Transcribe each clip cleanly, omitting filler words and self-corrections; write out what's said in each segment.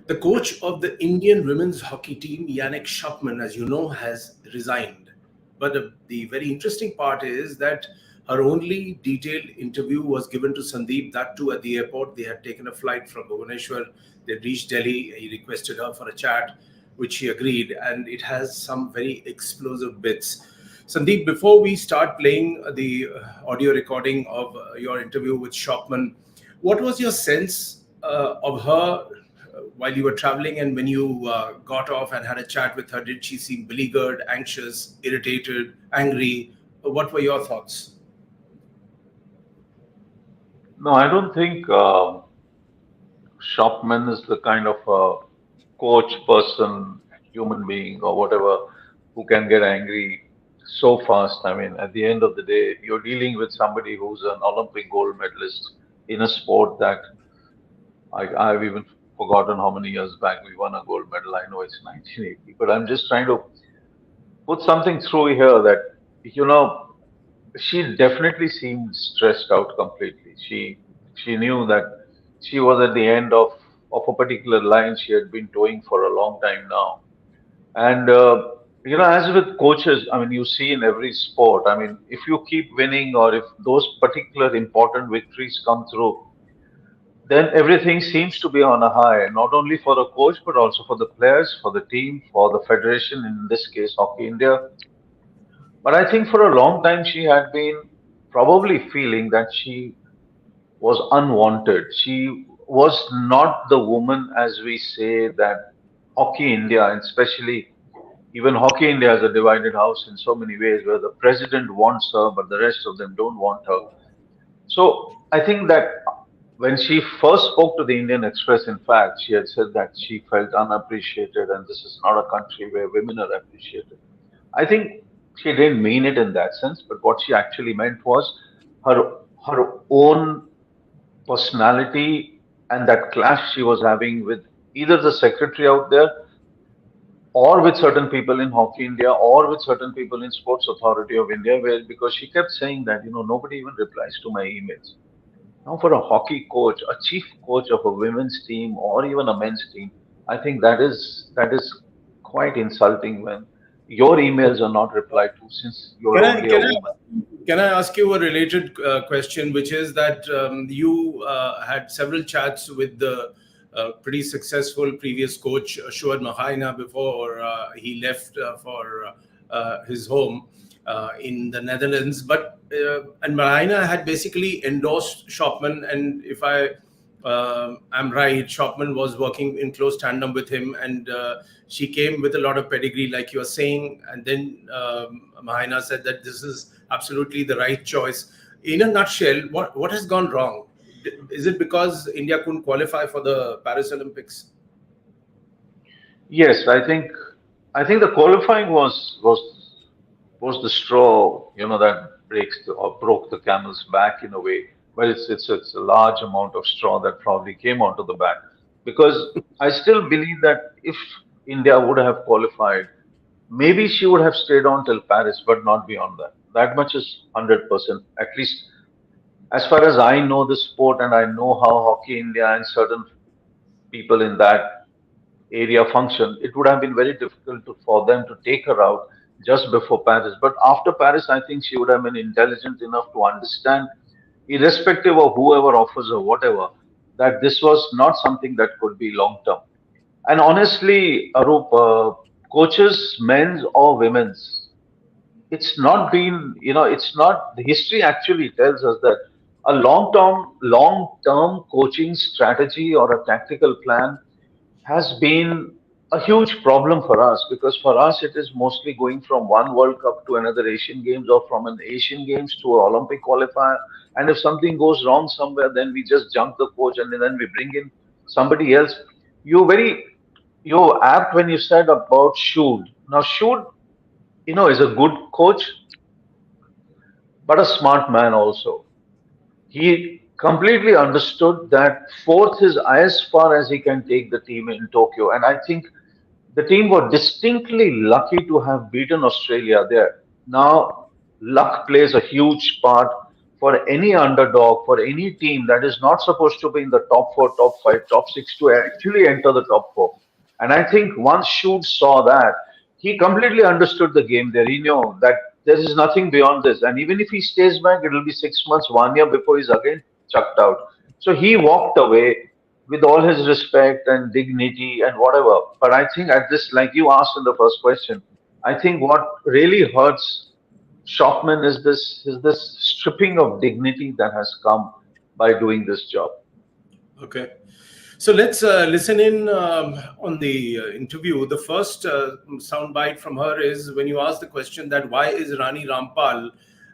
The coach of the Indian women's hockey team, Janneke Schopman, as you know, has resigned. But the very interesting part is that her only detailed interview was given to Sandeep, that too at the airport. They had taken a flight from Bhubaneswar. They reached Delhi. He requested her for a chat, which she agreed, and it has some very explosive bits. Sandeep, before we start playing the audio recording of your interview with Shopman, what was your sense of her while you were traveling, and when you got off and had a chat with her? Did she seem beleaguered, anxious, irritated, angry? What were your thoughts? No, I don't think Shopman is the kind of coach person, human being, or whatever, who can get angry so fast. I mean, at the end of the day, you're dealing with somebody who's an Olympic gold medalist in a sport that I've even forgotten how many years back we won a gold medal. I know it's 1980, but I'm just trying to put something through here that, you know, she definitely seemed stressed out completely. She knew that she was at the end of a particular line she had been towing for a long time now. And as with coaches, I mean, you see in every sport. I mean, if you keep winning or if those particular important victories come through, then everything seems to be on a high, not only for the coach but also for the players, for the team, for the federation. In this case, Hockey India. But I think for a long time she had been probably feeling that she was unwanted. She was not the woman, as we say, that Hockey India, and especially even Hockey India is a divided house in so many ways, where the president wants her, but the rest of them don't want her. So I think that when she first spoke to the Indian Express, in fact, she had said that she felt unappreciated and this is not a country where women are appreciated. I think she didn't mean it in that sense, but what she actually meant was her her own personality and that clash she was having with either the secretary out there or with certain people in Hockey India or with certain people in Sports Authority of India, where because she kept saying that, nobody even replies to my emails. Now, for a hockey coach, a chief coach of a women's team or even a men's team, I think that is quite insulting when your emails are not replied to since you're Can I only a can I woman. can I ask you a related question, which is that you had several chats with the pretty successful previous coach Shuad Mahaina before he left for his home in the Netherlands. But and Mahaina had basically endorsed Shopman, and if I'm right, Shopman was working in close tandem with him, and she came with a lot of pedigree, like you were saying. And then Mahaina said that this is absolutely the right choice. In a nutshell, what has gone wrong? Is it because India couldn't qualify for the Paris Olympics? Yes, I think the qualifying was the straw, that breaks or broke the camel's back in a way. But it's a large amount of straw that probably came onto the back. Because I still believe that if India would have qualified, maybe she would have stayed on till Paris, but not beyond that. That much is 100%. At least as far as I know the sport and I know how Hockey India and certain people in that area function, it would have been very difficult for them to take her out just before Paris. But after Paris, I think she would have been intelligent enough to understand, irrespective of whoever offers her whatever, that this was not something that could be long term. And honestly, Arup, coaches, men's or women's, it's not, the history actually tells us that a long term coaching strategy or a tactical plan has been a huge problem for us, because for us it is mostly going from one World Cup to another Asian Games or from an Asian Games to an Olympic qualifier. And if something goes wrong somewhere, then we just jump the coach and then we bring in somebody else. You very you're apt when you said about Shoot. Now Shoot, is a good coach, but a smart man also. He completely understood that fourth is as far as he can take the team in Tokyo. And I think the team were distinctly lucky to have beaten Australia there. Now, luck plays a huge part for any underdog, for any team that is not supposed to be in the top four, top five, top six to actually enter the top four. And I think once Shoot saw that, he completely understood the game there. He knew that there is nothing beyond this. And even if he stays back, it will be 6 months, 1 year before he's again chucked out. So he walked away with all his respect and dignity and whatever. But I think at this, like you asked in the first question, I think what really hurts Shopman is this stripping of dignity that has come by doing this job. Okay. So let's listen in on the interview. The first soundbite from her is when you ask the question that why is Rani Rampal,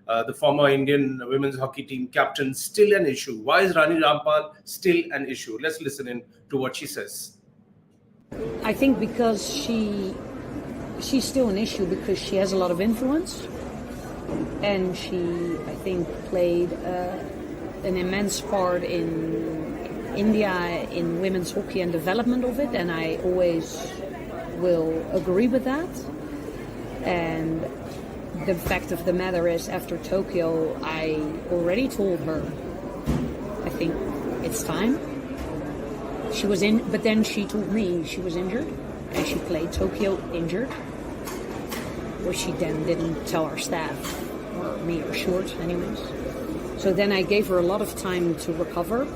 the former Indian women's hockey team captain, still an issue? Why is Rani Rampal still an issue? Let's listen in to what she says. I think because she's still an issue because she has a lot of influence, and she, I think, played an immense part in India in women's hockey and development of it, and I always will agree with that. And the fact of the matter is, after Tokyo, I already told her, I think it's time. She was in, but then she told me she was injured, and she played Tokyo injured, which she then didn't tell our staff, or me or Short anyways. So then I gave her a lot of time to recover,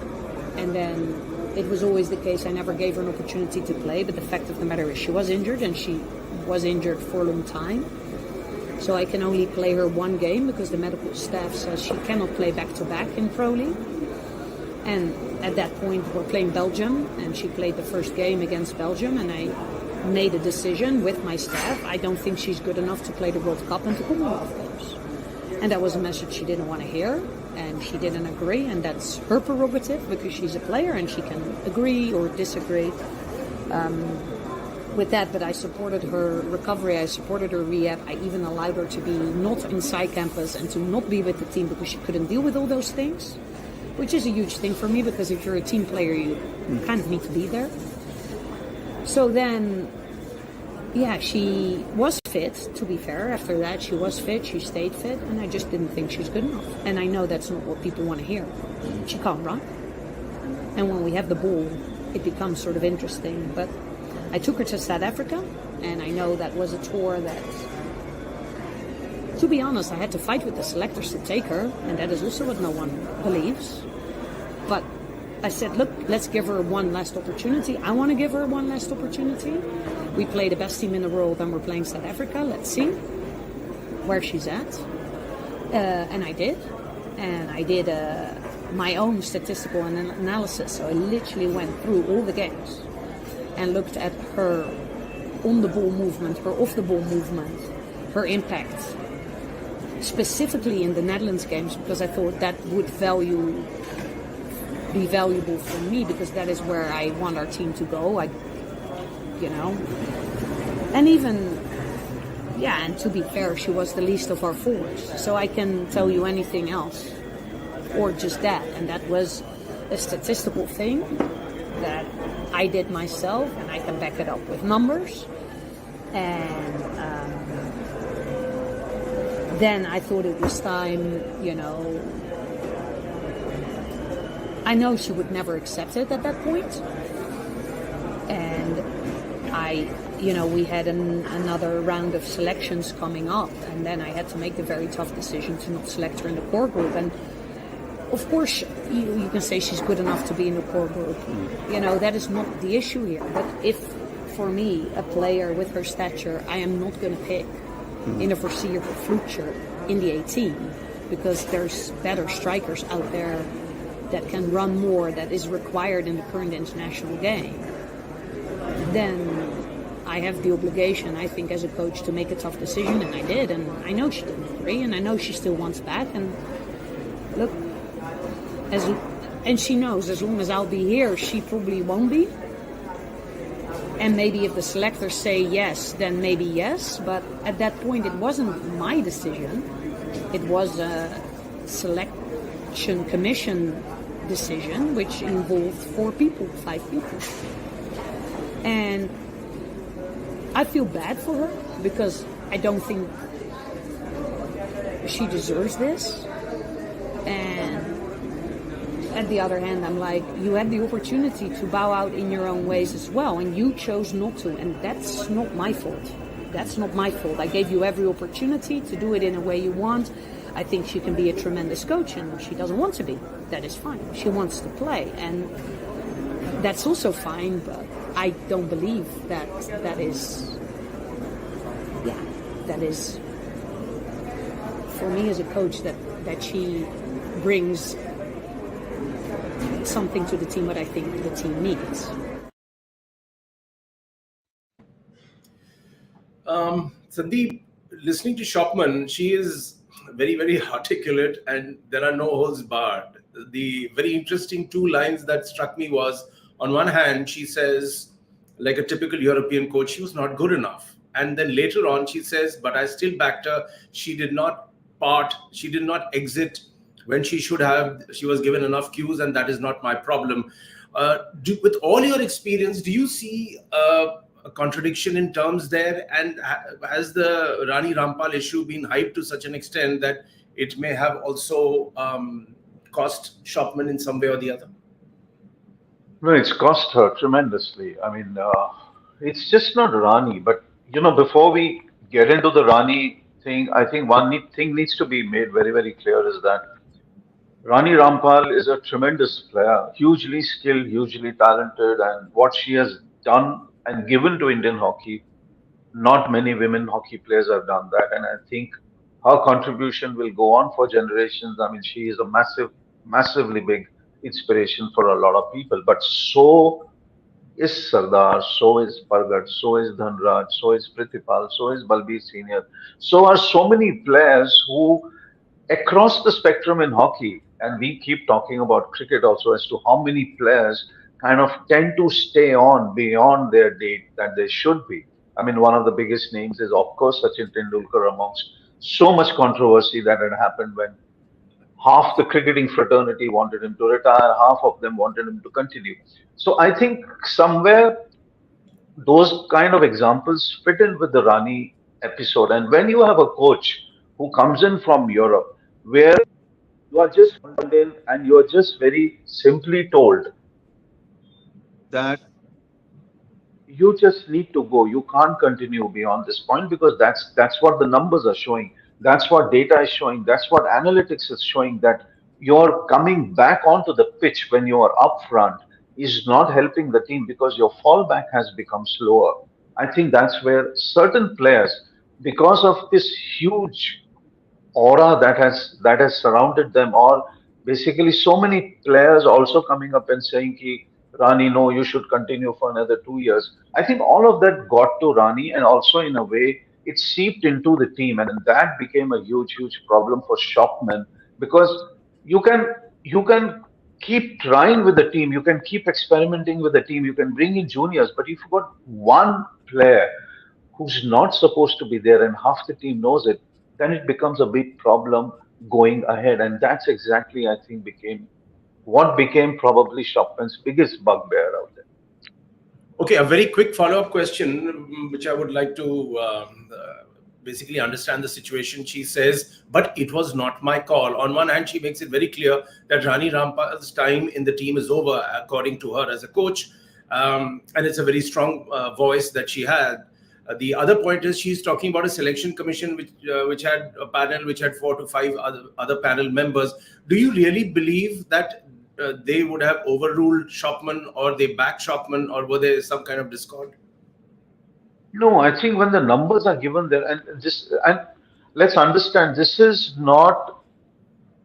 and then it was always the case, I never gave her an opportunity to play, but the fact of the matter is she was injured, and she was injured for a long time. So I can only play her one game because the medical staff says she cannot play back-to-back in Pro League. And at that point we're playing Belgium, and she played the first game against Belgium, and I made a decision with my staff. I don't think she's good enough to play the World Cup and to Commonwealth Games. And that was a message she didn't want to hear, and she didn't agree, and that's her prerogative because she's a player and she can agree or disagree with that. But I supported her recovery, I supported her rehab, I even allowed her to be not inside campus and to not be with the team because she couldn't deal with all those things, which is a huge thing for me because if you're a team player you kind of need to be there. So then, yeah, she was fit, to be fair. After that, she was fit, she stayed fit, and I just didn't think she's good enough. And I know that's not what people want to hear. She can't run. And when we have the ball, it becomes sort of interesting. But I took her to South Africa, and I know that was a tour that, to be honest, I had to fight with the selectors to take her, and that is also what no one believes. But I said, look, let's give her one last opportunity. I want to give her one last opportunity. We play the best team in the world and we're playing South Africa. Let's see where she's at. And I did. And I did my own statistical analysis. So I literally went through all the games and looked at her on-the-ball movement, her off-the-ball movement, her impact, specifically in the Netherlands games, because I thought that would be valuable for me because that is where I want our team to go. And even, yeah, and to be fair, she was the least of our forwards, so I can tell you anything else or just that, and that was a statistical thing that I did myself, and I can back it up with numbers. And then I thought it was time, I know she would never accept it at that point. And we had another round of selections coming up, and then I had to make the very tough decision to not select her in the core group. And of course, you can say she's good enough to be in the core group. That is not the issue here. But if, for me, a player with her stature, I am not going to pick in the foreseeable future in the 18, because there's better strikers out there that can run more, that is required in the current international game, then I have the obligation, I think, as a coach, to make a tough decision, and I did. And I know she didn't agree, and I know she still wants back. And look, and she knows as long as I'll be here, she probably won't be. And maybe if the selectors say yes, then maybe yes. But at that point, it wasn't my decision. It was a selection commission decision, which involved 5 people. And I feel bad for her because I don't think she deserves this. And at the other hand, I'm like, you had the opportunity to bow out in your own ways as well, and you chose not to, and that's not my fault. That's not my fault. I gave you every opportunity to do it in a way you want. I think she can be a tremendous coach, and she doesn't want to be. That is fine. She wants to play, and that's also fine, but I don't believe that that is, for me as a coach, that she brings something to the team what I think the team needs. Sandeep, listening to Schopman, she is very, very articulate and there are no holds barred. The very interesting two lines that struck me was, on one hand, she says, like a typical European coach, she was not good enough. And then later on, she says, but I still backed her. She did not exit when she should have. She was given enough cues, and that is not my problem. With all your experience, do you see a contradiction in terms there? And has the Rani Rampal issue been hyped to such an extent that it may have also cost Schopman in some way or the other? No, it's cost her tremendously. I mean, it's just not Rani, but before we get into the Rani thing, I think thing needs to be made very, very clear is that Rani Rampal is a tremendous player, hugely skilled, hugely talented, and what she has done and given to Indian hockey, not many women hockey players have done that, and I think her contribution will go on for generations. I mean, she is a massively big inspiration for a lot of people, but so is Sardar, so is Pargat, so is Dhanraj, so is Pritipal, so is Balbir Senior. So are so many players who across the spectrum in hockey, and we keep talking about cricket also as to how many players kind of tend to stay on beyond their date that they should be. I mean, one of the biggest names is, of course, Sachin Tendulkar, amongst so much controversy that had happened when half the cricketing fraternity wanted him to retire, half of them wanted him to continue. So I think somewhere those kind of examples fit in with the Rani episode. And when you have a coach who comes in from Europe, where you are just called in and you are just very simply told that you just need to go. You can't continue beyond this point because that's what the numbers are showing. That's what data is showing. That's what analytics is showing. That you're coming back onto the pitch when you are up front is not helping the team because your fallback has become slower. I think that's where certain players, because of this huge aura that has surrounded them, or basically so many players also coming up and saying ki Rani, no, you should continue for another 2 years. I think all of that got to Rani, and also in a way it seeped into the team, and that became a huge problem for Shopman because you can you can keep trying with the team, you can keep experimenting with the team, you can bring in juniors, but if you've got one player who's not supposed to be there and half the team knows it, then it becomes a big problem going ahead. And that's exactly, I think, became probably Shopman's biggest bugbear out there. Okay, a very quick follow-up question, which I would like to basically understand the situation. She says, but it was not my call. On one hand, she makes it very clear that Rani Rampal's time in the team is over, according to her as a coach. And it's a very strong voice that she had. The other point is she's talking about a selection commission which had a panel which had 4 to 5 other panel members. Do you really believe that they would have overruled Schopman, or they backed Schopman, or were there some kind of discord? No, I think when the numbers are given there, and let's understand, this is not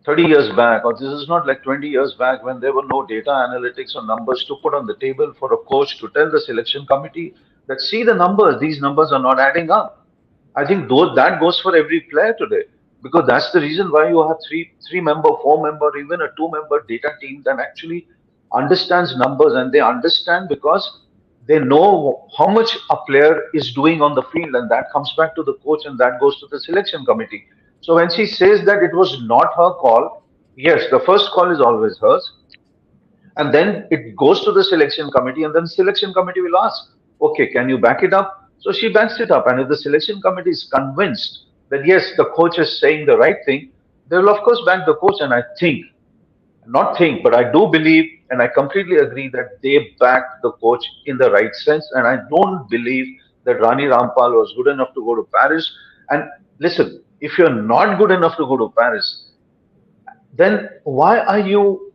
30 years back, or this is not like 20 years back when there were no data analytics or numbers to put on the table for a coach to tell the selection committee that see the numbers, these numbers are not adding up. I think that goes for every player today because that's the reason why you have three member, 4 member, even a 2 member data team that actually understands numbers, and they understand because they know how much a player is doing on the field, and that comes back to the coach and that goes to the selection committee. So when she says that it was not her call, yes, the first call is always hers, and then it goes to the selection committee, and then selection committee will ask, okay, can you back it up? So she backs it up, and if the selection committee is convinced that yes, the coach is saying the right thing, they will of course back the coach, and I think, not think, but I do believe and I completely agree that they backed the coach in the right sense. And I don't believe that Rani Rampal was good enough to go to Paris. And listen, if you're not good enough to go to Paris, then why are you?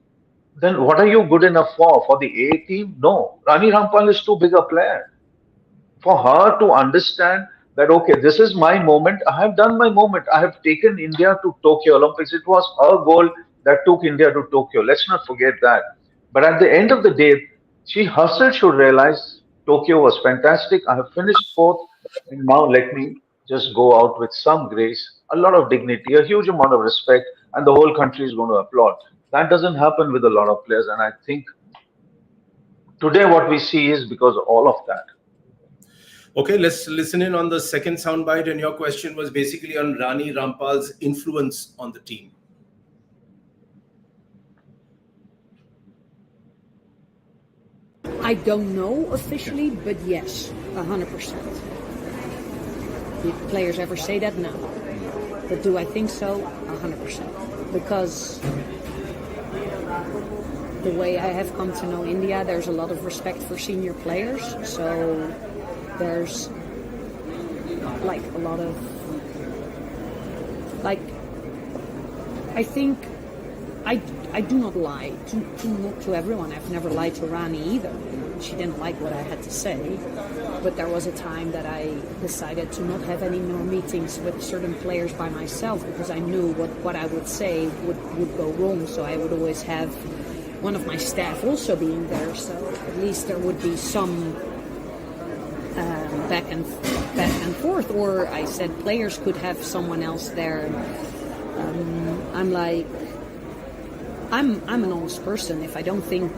Then what are you good enough for? For the A team? No, Rani Rampal is too big a player for her to understand that, okay, this is my moment. I have done my moment. I have taken India to Tokyo Olympics. It was her goal that took India to Tokyo. Let's not forget that. But at the end of the day, she herself should realize Tokyo was fantastic. I have finished fourth, and now let me just go out with some grace, a lot of dignity, a huge amount of respect, and the whole country is going to applaud. That doesn't happen with a lot of players, and I think today what we see is because of all of that. Okay, let's listen in on the second soundbite. And your question was basically on Rani Rampal's influence on the team. I don't know officially, but yes, 100%. Did players ever say that? No. But do I think so? 100%. Because the way I have come to know India, there's a lot of respect for senior players. So there's like a lot of, like, I think I do not lie to everyone. I've never lied to Rani either. She didn't like what I had to say, but there was a time that I decided to not have any more meetings with certain players by myself because I knew what I would say would go wrong. So I would always have one of my staff also being there, so at least there would be some back and forth. Or I said players could have someone else there. I'm like, I'm an honest person. If I don't think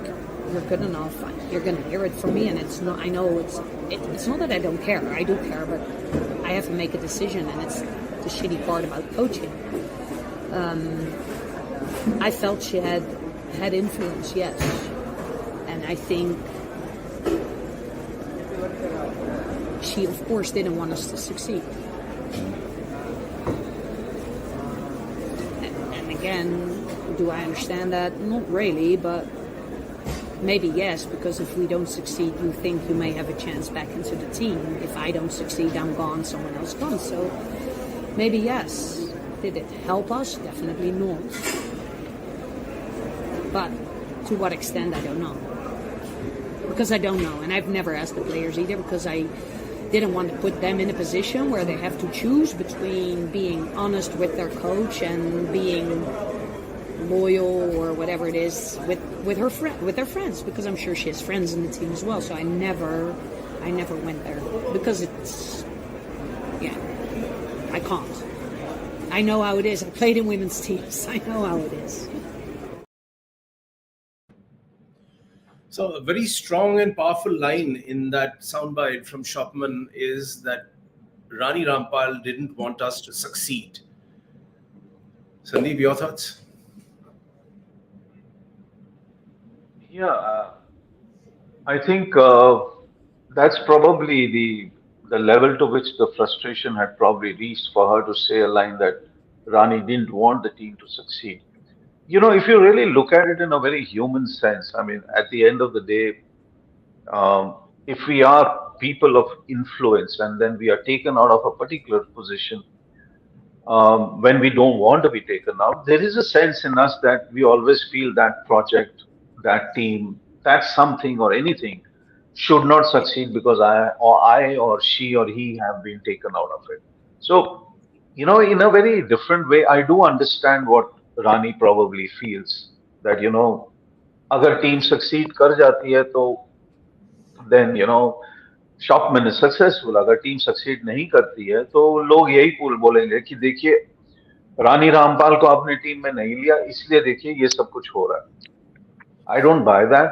you're good enough, you're going to hear it from me. And it's not. I know it's not that I don't care. I do care, but I have to make a decision, and it's the shitty part about coaching. I felt she had influence, yes, and I think she, of course, didn't want us to succeed. And again, do I understand that? Not really, but maybe yes, because if we don't succeed, you think you may have a chance back into the team. If I don't succeed, I'm gone, someone else comes. So maybe yes. Did it help us? Definitely not. But to what extent, I don't know. Because I don't know, and I've never asked the players either, because I didn't want to put them in a position where they have to choose between being honest with their coach and being loyal or whatever it is with their friends, because I'm sure she has friends in the team as well. So I never went there because it's, yeah, I can't. I know how it is. I played in women's teams. I know how it is. So a very strong and powerful line in that soundbite from Schopman is that Rani Rampal didn't want us to succeed. Sandeep, your thoughts? Yeah, I think that's probably the level to which the frustration had probably reached for her to say a line that Rani didn't want the team to succeed. You know, if you really look at it in a very human sense, I mean, at the end of the day, if we are people of influence and then we are taken out of a particular position when we don't want to be taken out, there is a sense in us that we always feel that project, that team, that something or anything should not succeed because I or she or he have been taken out of it. So, you know, in a very different way, I do understand what Rani probably feels that, you know, अगर team succeed कर जाती है तो then you know shopman is successful. अगर team succeed नहीं करती है तो लोग यही बोलेंगे कि देखिए रानी रामपाल को आपने टीम में नहीं लिया इसलिए देखिए ये सब कुछ हो रहा है. I don't buy that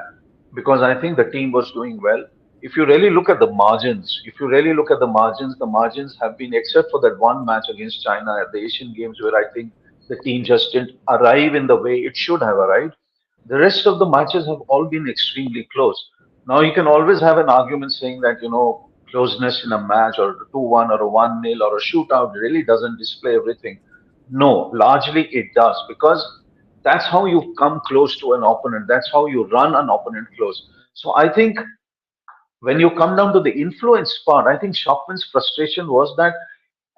because I think the team was doing well. If you really look at the margins, the margins have been, except for that one match against China at the Asian Games where I think the team just didn't arrive in the way it should have arrived. The rest of the matches have all been extremely close. Now you can always have an argument saying that, you know, closeness in a match or a 2-1 or a 1-0 or a shootout really doesn't display everything. No, largely it does, because that's how you come close to an opponent. That's how you run an opponent close. So I think when you come down to the influence part, I think Shopman's frustration was that,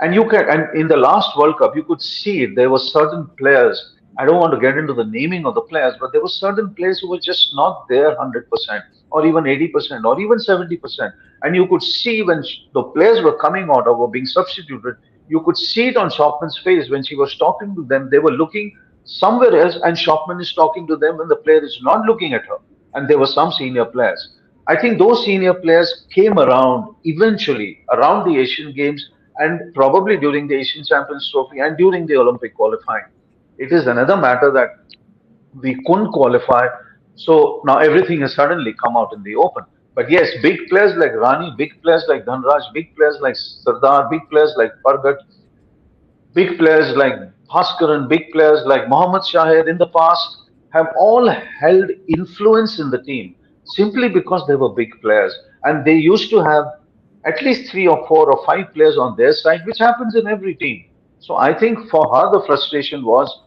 and in the last World Cup, you could see there were certain players. I don't want to get into the naming of the players, but there were certain players who were just not there 100%, or even 80%, or even 70%. And you could see when the players were coming out or were being substituted, you could see it on Shopman's face when she was talking to them. They were looking somewhere else, and Shopman is talking to them, and the player is not looking at her. And there were some senior players. I think those senior players came around eventually around the Asian Games, and probably during the Asian Champions Trophy and during the Olympic qualifying. It is another matter that we couldn't qualify. So now everything has suddenly come out in the open. But yes, big players like Rani, big players like Dhanraj, big players like Sardar, big players like Pargat, big players like Bhaskaran, big players like Mohammad Shahid in the past have all held influence in the team simply because they were big players, and they used to have at least three or four or five players on their side, which happens in every team. So I think for her, the frustration was,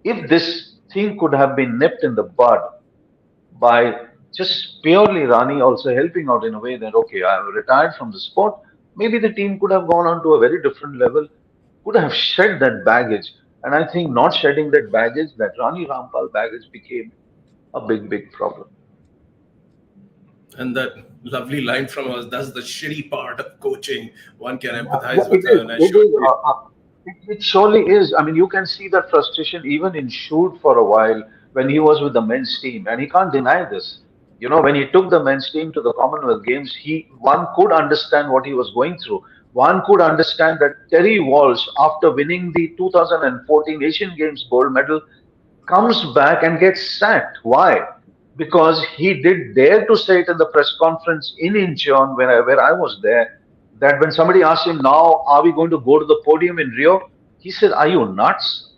if this thing could have been nipped in the bud by just purely Rani also helping out in a way that, okay, I have retired from the sport, maybe the team could have gone on to a very different level, could have shed that baggage. And I think not shedding that baggage, that Rani Rampal baggage, became a big, big problem. And that lovely line from us, that's the shitty part of coaching. One can Yeah, empathize it with her, is. and I It should. is. It surely is. I mean, you can see that frustration even in Shoot for a while when he was with the men's team, and he can't deny this. You know, when he took the men's team to the Commonwealth Games, one could understand what he was going through. One could understand that Terry Walsh, after winning the 2014 Asian Games gold medal, comes back and gets sacked. Why? Because he did dare to say it in the press conference in Incheon, where I was there, that when somebody asked him, now, are we going to go to the podium in Rio? He said, are you nuts?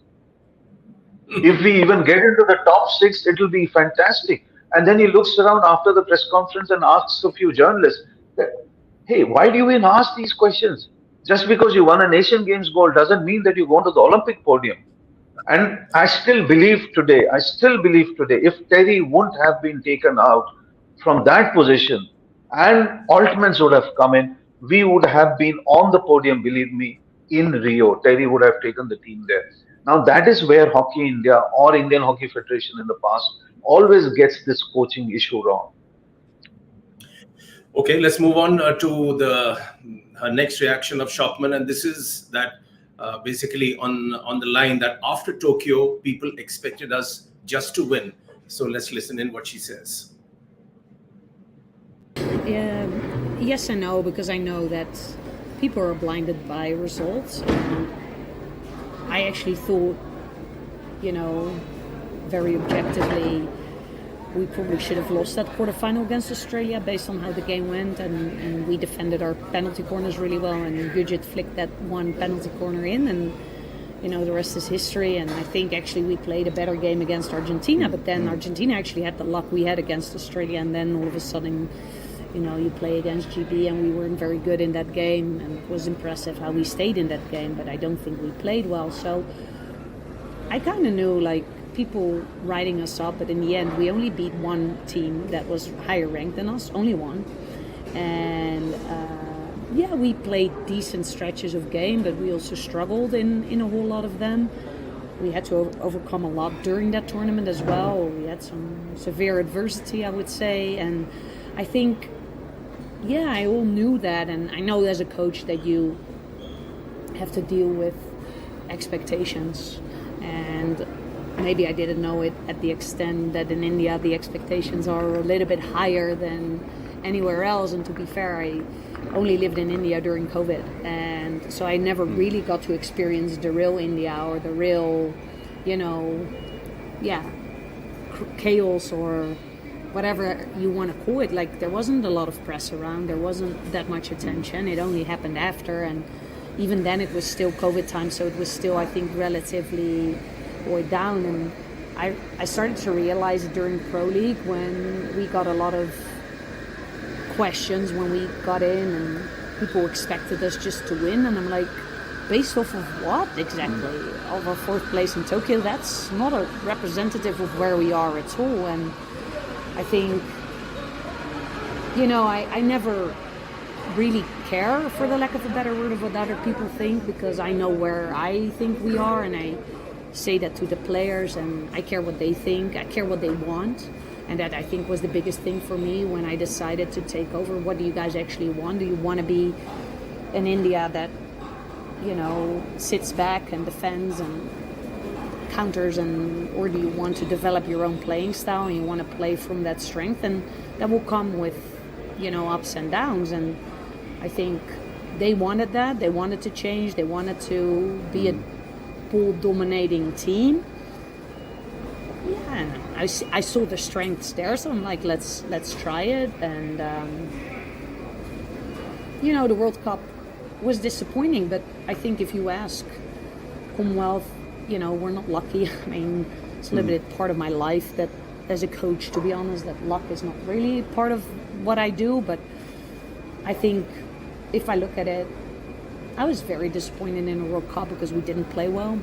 If we even get into the top six, it will be fantastic. And then he looks around after the press conference and asks a few journalists, that, hey, why do you even ask these questions? Just because you won an Asian Games gold doesn't mean that you go to the Olympic podium. And I still believe today, if Terry wouldn't have been taken out from that position and Altmans would have come in, we would have been on the podium, believe me, in Rio. Terry would have taken the team there. Now, that is where Hockey India or Indian Hockey Federation in the past always gets this coaching issue wrong. Okay, let's move on to the her next reaction of Shopman, and this is that basically on the line that after Tokyo, people expected us just to win. So let's listen in what she says. Yes and no, because I know that people are blinded by results. I actually thought, very objectively, we probably should have lost that quarterfinal against Australia based on how the game went, and we defended our penalty corners really well, and Gudjit flicked that one penalty corner in, and the rest is history. And I think actually we played a better game against Argentina, but then Argentina actually had the luck we had against Australia, and then all of a sudden, you play against GB, and we weren't very good in that game, and it was impressive how we stayed in that game, but I don't think we played well. So I kind of knew, people writing us up, but in the end we only beat one team that was higher ranked than us, only one. And we played decent stretches of game, but we also struggled in a whole lot of them. We had to overcome a lot during that tournament as well. We had some severe adversity, I would say, and I think I all knew that, and I know as a coach that you have to deal with expectations, and maybe I didn't know it at the extent that in India the expectations are a little bit higher than anywhere else. And to be fair, I only lived in India during COVID, and so I never really got to experience the real India or the real, chaos or whatever you want to call it. There wasn't a lot of press around, there wasn't that much attention. It only happened after, and even then it was still COVID time, so it was still, I think, relatively or down. And I started to realize it during Pro League when we got a lot of questions when we got in, and people expected us just to win, and I'm like, based off of what exactly? Of our fourth place in Tokyo? That's not a representative of where we are at all. And I think, I never really care, for the lack of a better word, of what other people think, because I know where I think we are, and I say that to the players, and I care what they think, I care what they want. And that, I think, was the biggest thing for me when I decided to take over. What do you guys actually want? Do you want to be in India that, sits back and defends and counters, or do you want to develop your own playing style and you want to play from that strength? And that will come with, ups and downs. And I think they wanted that. They wanted to change. They wanted to be a ball-dominating team. Yeah, I saw the strengths there, so I'm like, let's try it. And the World Cup was disappointing, but I think if you ask Commonwealth, we're not lucky. I mean, it's a little bit part of my life that, as a coach, to be honest, that luck is not really part of what I do. But I think if I look at it, I was very disappointed in the World Cup because we didn't play well.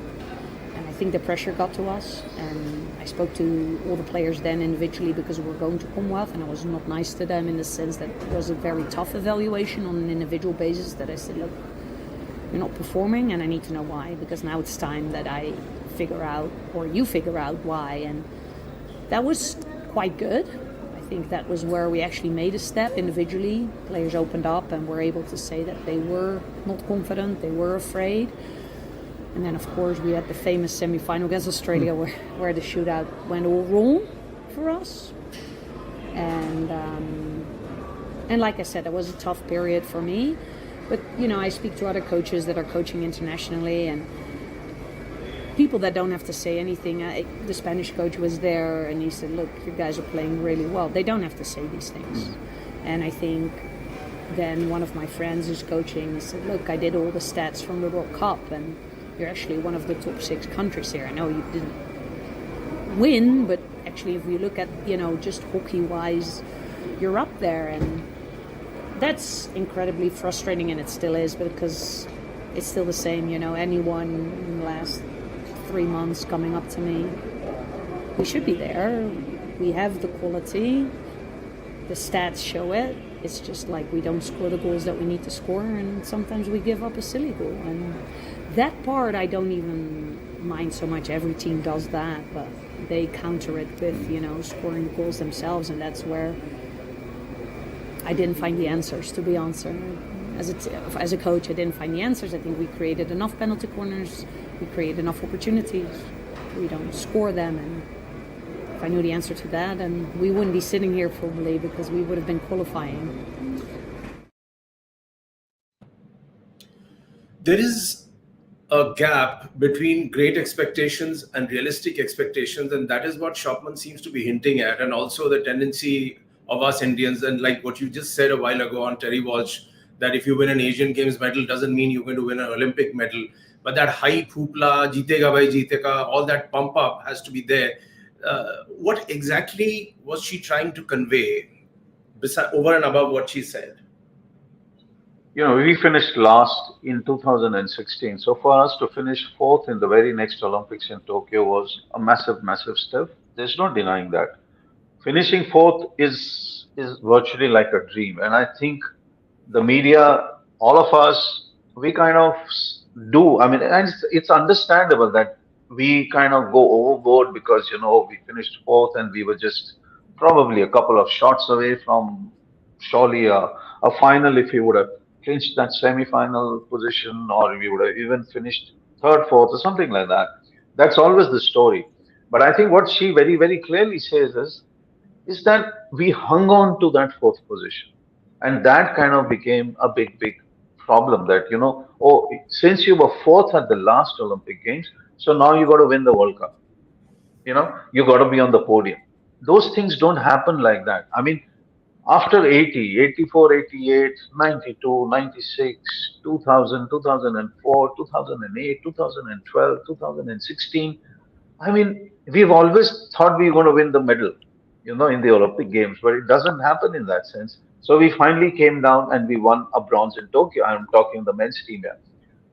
And I think the pressure got to us. And I spoke to all the players then individually because we were going to Commonwealth, and I was not nice to them in the sense that it was a very tough evaluation on an individual basis, that I said, look, you're not performing and I need to know why, because now it's time that I figure out, or you figure out why. And that was quite good. I think that was where we actually made a step individually. Players opened up and were able to say that they were not confident, they were afraid. And then, of course, we had the famous semi-final against Australia where the shootout went all wrong for us. And like I said, it was a tough period for me. But, I speak to other coaches that are coaching internationally and people that don't have to say anything. The Spanish coach was there and he said, look, you guys are playing really well. They don't have to say these things. And I think then one of my friends who's coaching, he said, look, I did all the stats from the World Cup and you're actually one of the top 6 countries here. I know you didn't win, but actually if you look at, just hockey-wise, you're up there. And that's incredibly frustrating, and it still is, because it's still the same, anyone in the last 3 months coming up to me, we should be there. We have the quality. The stats show it. It's just like we don't score the goals that we need to score, and sometimes we give up a silly goal. And that part I don't even mind so much. Every team does that, but they counter it with, scoring goals themselves, and that's where I didn't find the answers, to be honest. As a coach, I didn't find the answers. I think we created enough penalty corners, we created enough opportunities, we don't score them. And if I knew the answer to that, and we wouldn't be sitting here probably, because we would have been qualifying. There is a gap between great expectations and realistic expectations, and that is what Schopman seems to be hinting at, and also the tendency of us Indians, and like what you just said a while ago on Terry Walsh, that if you win an Asian Games medal doesn't mean you're going to win an Olympic medal. But that hype, hoopla, jeetega bhai jeetega, all that pump up has to be there. What exactly was she trying to convey over and above what she said? We finished last in 2016. So for us to finish 4th in the very next Olympics in Tokyo was a massive, massive step. There's no denying that. Finishing 4th is virtually like a dream. And I think the media, all of us, we kind of do. I mean, and it's understandable that we kind of go overboard because, we finished 4th and we were just probably a couple of shots away from surely a final if we would have clinched that semi-final position, or we would have even finished 3rd, 4th, or something like that. That's always the story. But I think what she very, very clearly says is that we hung on to that 4th position. And that kind of became a big, big problem that, since you were 4th at the last Olympic Games, so now you got to win the World Cup. You got to be on the podium. Those things don't happen like that. I mean, after 80, 84, 88, 92, 96, 2000, 2004, 2008, 2012, 2016, I mean, we've always thought we were going to win the medal, in the Olympic Games, but it doesn't happen in that sense. So we finally came down and we won a bronze in Tokyo. I'm talking the men's team here.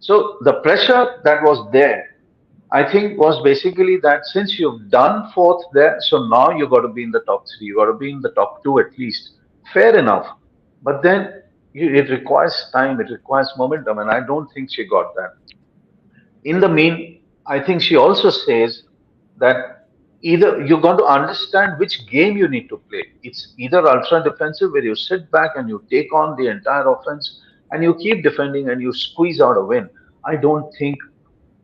So the pressure that was there, I think, was basically that since you've done fourth there, so now you got to be in the top three, you got to be in the top two at least. Fair enough. But then it requires time, it requires momentum, and I don't think she got that. In the mean, I think she also says that either you got to understand which game you need to play. It's either ultra defensive, where you sit back and you take on the entire offense and you keep defending and you squeeze out a win. I don't think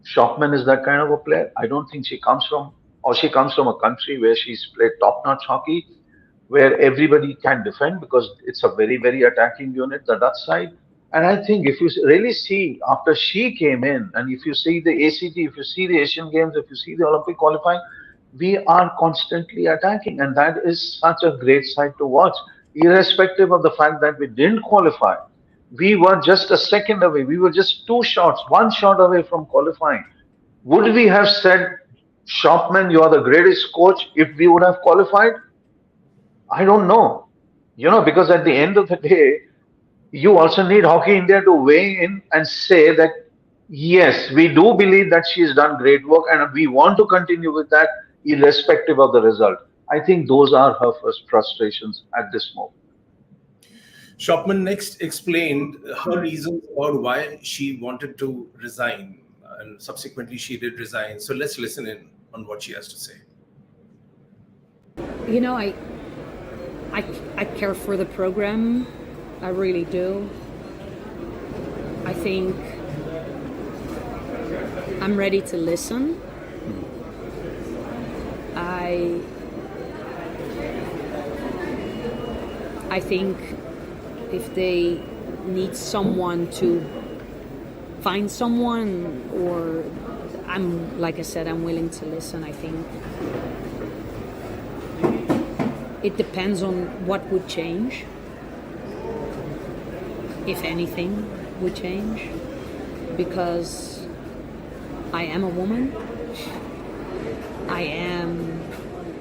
Shopman is that kind of a player. I don't think she comes from a country where she's played top notch hockey, where everybody can defend because it's a very, very attacking unit, the Dutch side. And I think if you really see after she came in, and if you see the ACT, if you see the Asian Games, if you see the Olympic qualifying, we are constantly attacking. And that is such a great sight to watch, irrespective of the fact that we didn't qualify. We were just a second away. We were just two shots, one shot away from qualifying. Would we have said, Shopman, you are the greatest coach if we would have qualified? I don't know. Because at the end of the day, you also need Hockey India to weigh in and say that, yes, we do believe that she has done great work and we want to continue with that irrespective of the result. I think those are her first frustrations at this moment. Shopman next explained her reasons about why she wanted to resign, and subsequently she did resign. So let's listen in on what she has to say. I care for the program. I really do. I think I'm ready to listen. I think if they need someone to find someone, or like I said, I'm willing to listen. I think it depends on what would change, if anything would change, because I am a woman. I am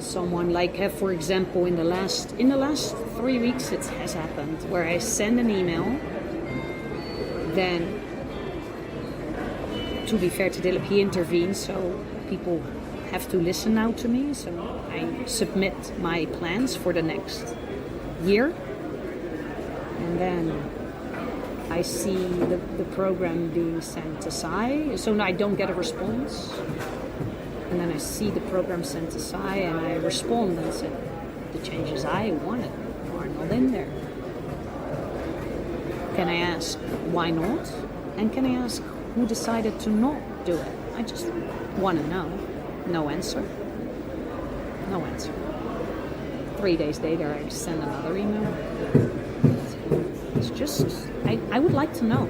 someone like, for example, in the last 3 weeks it has happened where I send an email, then to be fair to Dilip, he intervenes, so people have to listen now to me, so I submit my plans for the next year, and then I see the program being sent aside, so I don't get a response. And then I see the program sent aside, and I respond and say, the changes I wanted are not in there. Can I ask why not? And can I ask who decided to not do it? I just want to know. No answer. No answer. 3 days later, I send another email. It's just, I would like to know.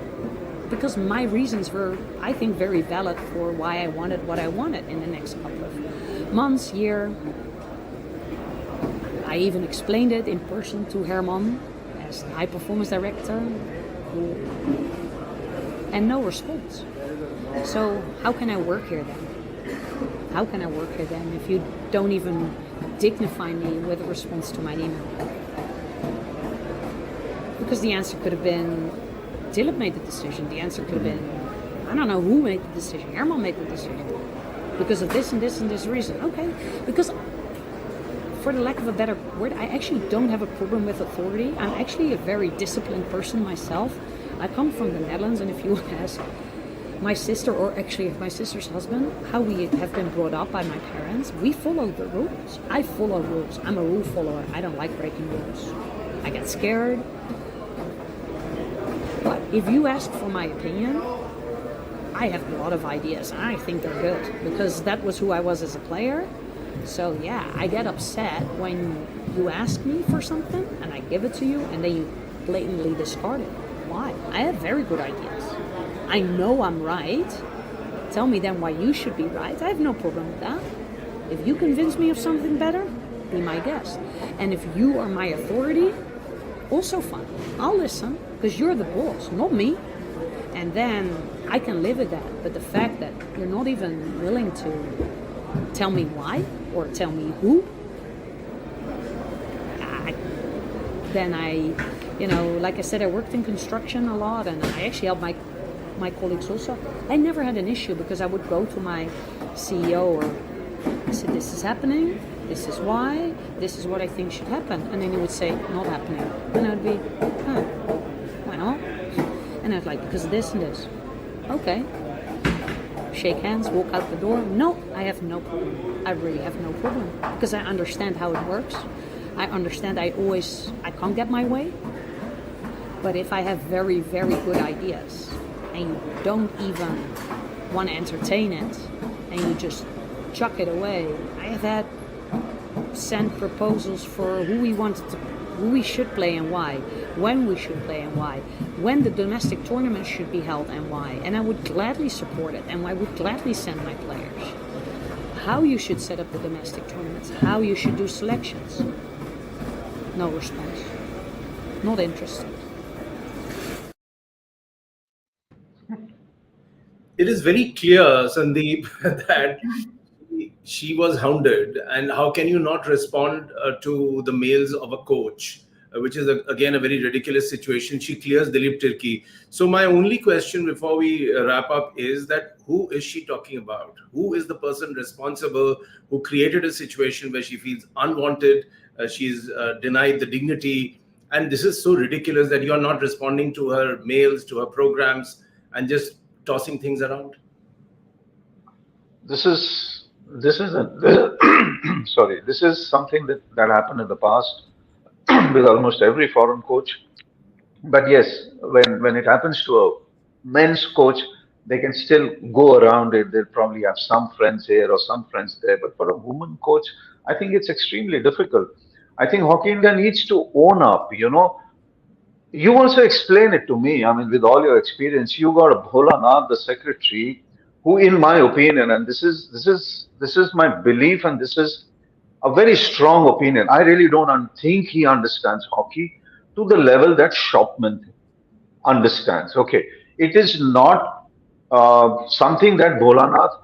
Because my reasons were, I think, very valid for why I wanted what I wanted in the next couple of months, year. I even explained it in person to Herman as the high performance director, and no response. So how can I work here then? How can I work here then if you don't even dignify me with a response to my email? Because the answer could have been, Dilip made the decision. The answer could have been, I don't know who made the decision. Herman made the decision. Because of this and this and this reason. Okay. Because, for the lack of a better word, I actually don't have a problem with authority. I'm actually a very disciplined person myself. I come from the Netherlands, and if you ask my sister, or actually my sister's husband, how we have been brought up by my parents, we follow the rules. I follow rules. I'm a rule follower. I don't like breaking rules. I get scared. But if you ask for my opinion, I have a lot of ideas. I think they're good because that was who I was as a player. So yeah, I get upset when you ask me for something and I give it to you and then you blatantly discard it. Why? I have very good ideas. I know I'm right. Tell me then why you should be right. I have no problem with that. If you convince me of something better, be my guest. And if you are my authority, also fine. I'll listen. Because you're the boss, not me. And then I can live with that. But the fact that you're not even willing to tell me why or tell me who, then like I said, I worked in construction a lot, and I actually helped my colleagues also, I never had an issue because I would go to my CEO or I said, this is happening, this is why, this is what I think should happen. And then he would say, not happening. And I would be, huh, why not? And I was like, because of this and this. Okay. Shake hands, walk out the door. No, I have no problem. I really have no problem. Because I understand how it works. I understand I can't get my way. But if I have very, very good ideas and you don't even want to entertain it and you just chuck it away. I have had sent proposals for who we should play and why, when we should play and why, when the domestic tournament should be held and why. And I would gladly support it and I would gladly send my players. How you should set up the domestic tournaments, how you should do selections. No response. Not interested. It is very clear, Sandeep, that she was hounded, and how can you not respond to the mails of a coach, which is again a very ridiculous situation. She clears Dilip Tirki. So my only question before we wrap up is that who is she talking about? Who is the person responsible who created a situation where she feels unwanted, she's denied the dignity, and this is so ridiculous that you're not responding to her mails, to her programs, and just tossing things around? This is a sorry. This is something that happened in the past with almost every foreign coach. But yes, when it happens to a men's coach, they can still go around it. They'll probably have some friends here or some friends there. But for a woman coach, I think it's extremely difficult. I think Hockey India needs to own up. You also explain it to me. I mean, with all your experience, you got a Bholanath, the secretary, who, in my opinion, and this is my belief, and this is a very strong opinion. I really don't think he understands hockey to the level that Shopman understands. Okay, it is not something that Bholanath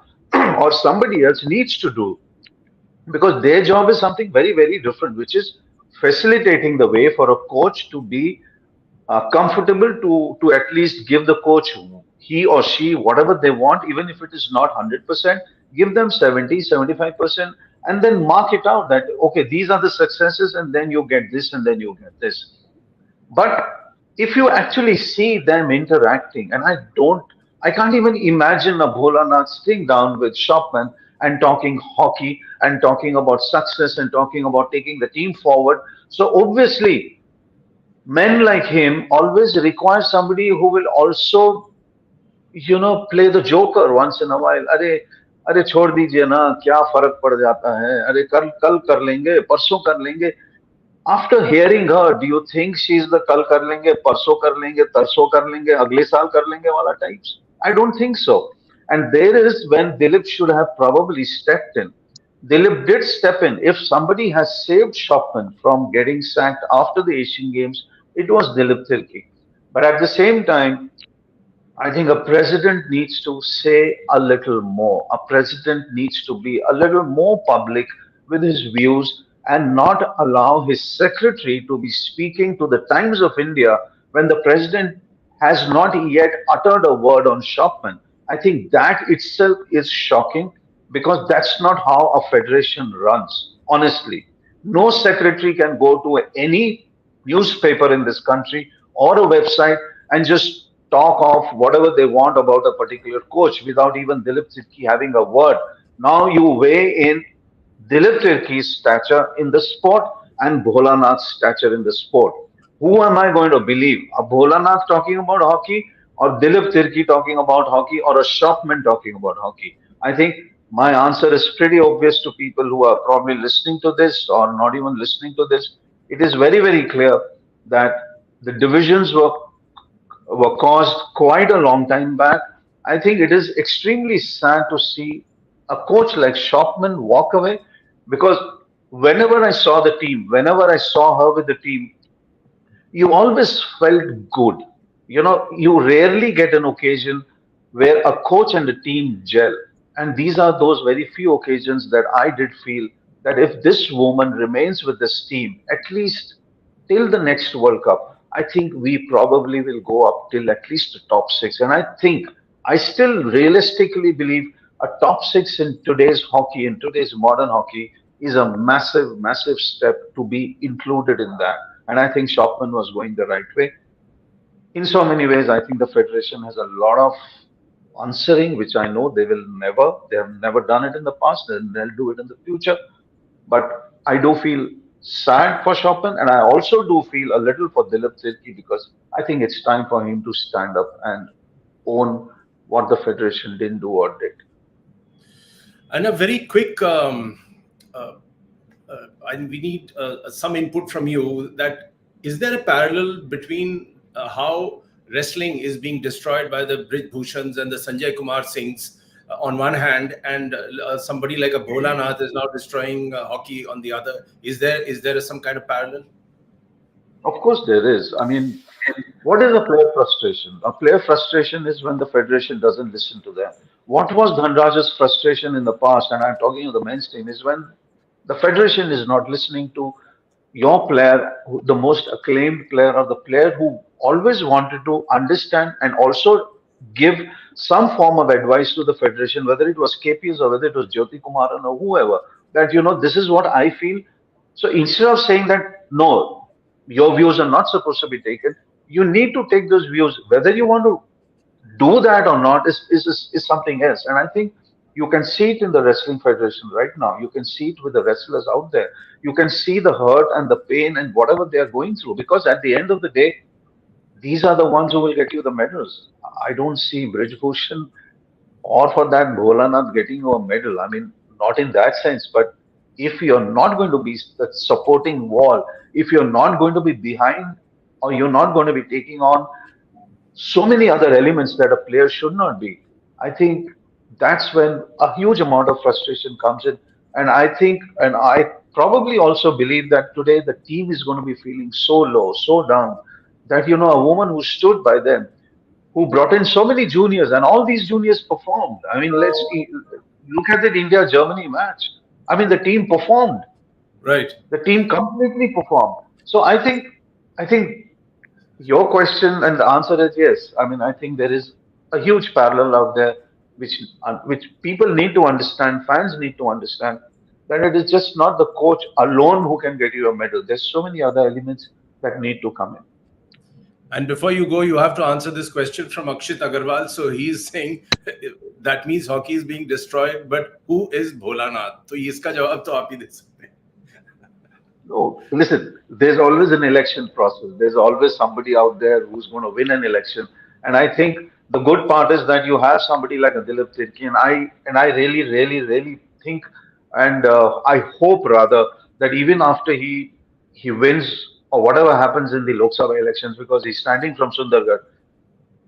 or somebody else needs to do, because their job is something very, very different, which is facilitating the way for a coach to be comfortable to at least give the coach, he or she, whatever they want, even if it is not 100%, give them 70, 75%, and then mark it out that okay, these are the successes, and then you get this, and then you get this. But if you actually see them interacting, and I can't even imagine a Bholanath sitting down with Shopman and talking hockey and talking about success and talking about taking the team forward. So obviously, men like him always require somebody who will also, play the joker once in a while. अरे छोड़ दीजिए ना, क्या फर्क पड़ जाता है, अरे कल कल कर लेंगे, परसों कर लेंगे. After hearing her, do you think she's the kal kar lenge, parso kar lenge, tarso kar lenge, agle saal kar lenge wala types? I don't think so. And there is when Dilip should have probably stepped in. Dilip did step in. If somebody has saved Shopman from getting sacked after the Asian Games, it was Dilip Tirki. But at the same time, I think a president needs to say a little more. A president needs to be a little more public with his views and not allow his secretary to be speaking to the Times of India when the president has not yet uttered a word on Shopman. I think that itself is shocking, because that's not how a federation runs, honestly. No secretary can go to any newspaper in this country or a website and just talk of whatever they want about a particular coach without even Dilip Tirki having a word. Now you weigh in Dilip Tirki's stature in the sport and Bholanath's stature in the sport. Who am I going to believe? A Bholanath talking about hockey, or Dilip Tirki talking about hockey, or a Shopman talking about hockey? I think my answer is pretty obvious to people who are probably listening to this or not even listening to this. It is very, very clear that the divisions were caused quite a long time back. I think it is extremely sad to see a coach like Shopman walk away, because whenever I saw the team, whenever I saw her with the team, you always felt good. You rarely get an occasion where a coach and a team gel. And these are those very few occasions that I did feel that if this woman remains with this team, at least till the next World Cup, I think we probably will go up till at least the top six. And I still realistically believe a top six in today's hockey, in today's modern hockey, is a massive, massive step to be included in that. And I think Shopman was going the right way. In so many ways, I think the Federation has a lot of answering, which I know they have never done it in the past, and they'll do it in the future. But I do feel sad for Chopin, and I also do feel a little for Dilip Tirki because I think it's time for him to stand up and own what the Federation didn't do or did. And a very quick, uh, and we need some input from you. That is there a parallel between how wrestling is being destroyed by the Brij Bhushans and the Sanjay Kumar Singhs on one hand, and somebody like a Bholanath is now destroying hockey on the other? Is there some kind of parallel? Of course, there is. I mean, what is a player frustration? A player frustration is when the Federation doesn't listen to them. What was Dhanraj's frustration in the past, and I'm talking of the men's team, is when the Federation is not listening to your player, the most acclaimed player or the player who always wanted to understand and also give some form of advice to the Federation, whether it was KPS or whether it was Jyoti Kumaran or whoever, that, this is what I feel. So instead of saying that, no, your views are not supposed to be taken, you need to take those views. Whether you want to do that or not is something else. And I think you can see it in the Wrestling Federation right now. You can see it with the wrestlers out there. You can see the hurt and the pain and whatever they are going through. Because at the end of the day, these are the ones who will get you the medals. I don't see Brij Bhushan or for that Bholanath getting you a medal. I mean, not in that sense, but if you're not going to be the supporting wall, if you're not going to be behind, or you're not going to be taking on so many other elements that a player should not be, I think that's when a huge amount of frustration comes in. And I probably also believe that today the team is going to be feeling so low, so down, that, a woman who stood by them, who brought in so many juniors, and all these juniors performed. I mean, look at the India Germany match. I mean, the team performed. Right. The team completely performed. So I think your question and the answer is yes. I mean, I think there is a huge parallel out there, which people need to understand, fans need to understand, that it is just not the coach alone who can get you a medal. There's so many other elements that need to come in. And before you go, you have to answer this question from Akshit Agarwal. So he's saying that means hockey is being destroyed, but who is Bholanath? So iska jawab to aap hi de sakte hain. No, listen, there's always an election process. There's always somebody out there who's going to win an election. And I think the good part is that you have somebody like a Dilip Tirki, and I really, really, really think, and I hope rather, that even after he wins or whatever happens in the Lok Sabha elections, because he's standing from Sundargarh,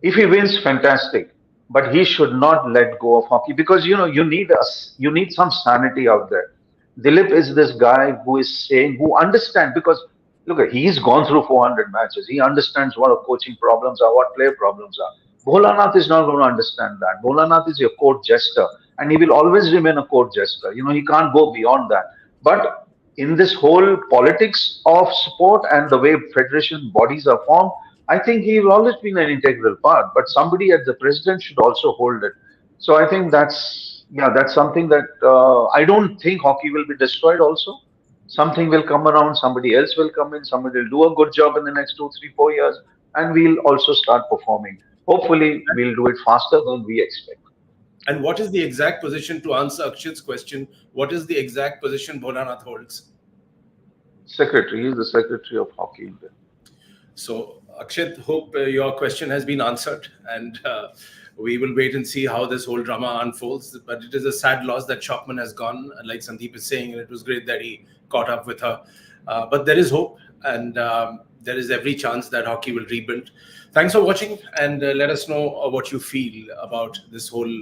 if he wins, fantastic. But he should not let go of hockey, because you need some sanity out there. Dilip is this guy who is saying, who understands, because look, he's gone through 400 matches. He understands what our coaching problems are, what player problems are. Bholanath is not going to understand that. Bholanath is your court jester, and he will always remain a court jester. He can't go beyond that. But in this whole politics of sport and the way federation bodies are formed, I think he will always be an integral part. But somebody at the president should also hold it. So I think that's something that I don't think hockey will be destroyed. Also, something will come around. Somebody else will come in. Somebody will do a good job in the next 2, 3, 4 years, and we'll also start performing. Hopefully, we'll do it faster than we expect. And what is the exact position, to answer Akshit's question? What is the exact position Bholanath holds? Secretary. He's the secretary of hockey in there. So, Akshit, hope your question has been answered, and we will wait and see how this whole drama unfolds. But it is a sad loss that Schopman has gone, like Sandeep is saying, and it was great that he caught up with her. But there is hope, and there is every chance that hockey will rebuild. Thanks for watching, and let us know what you feel about this whole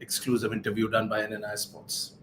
exclusive interview done by NNI Sports.